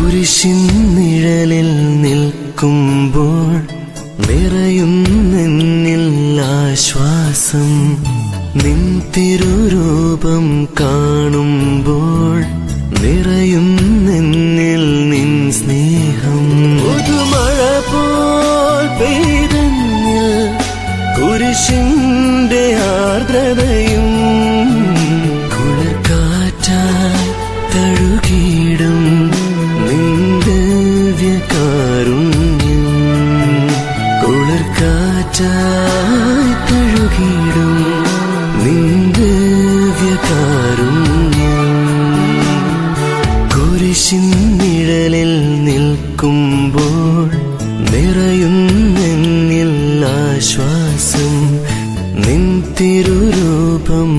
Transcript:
കുരിശിൻ നിഴലിൽ നിൽക്കുമ്പോൾ നിറയുന്നെന്നിൽ ആശ്വാസം. നിൻ തിരുരൂപം കാണുമ്പോൾ നിറയുന്നെന്നിൽ നിൻ സ്നേഹം. പുതുമഴ പോൽ പെയ്തെന്നിൽ കുരിശിന്റെ ആർദ്രതയും കുളിർക്കാറ്റായി തഴുകിയിടും നിൻ ദിവ്യകാരുണ്യം. കുളിർക്കാറ്റായി തഴുകിയിടും നിൻ ദിവ്യകാരുണ്യം. കുരിശിൻ നിഴലിൽ നിൽക്കുമ്പോൾ നിറയുന്നെന്നിൽ ആശ്വാസം. നിൻ തിരുരൂപം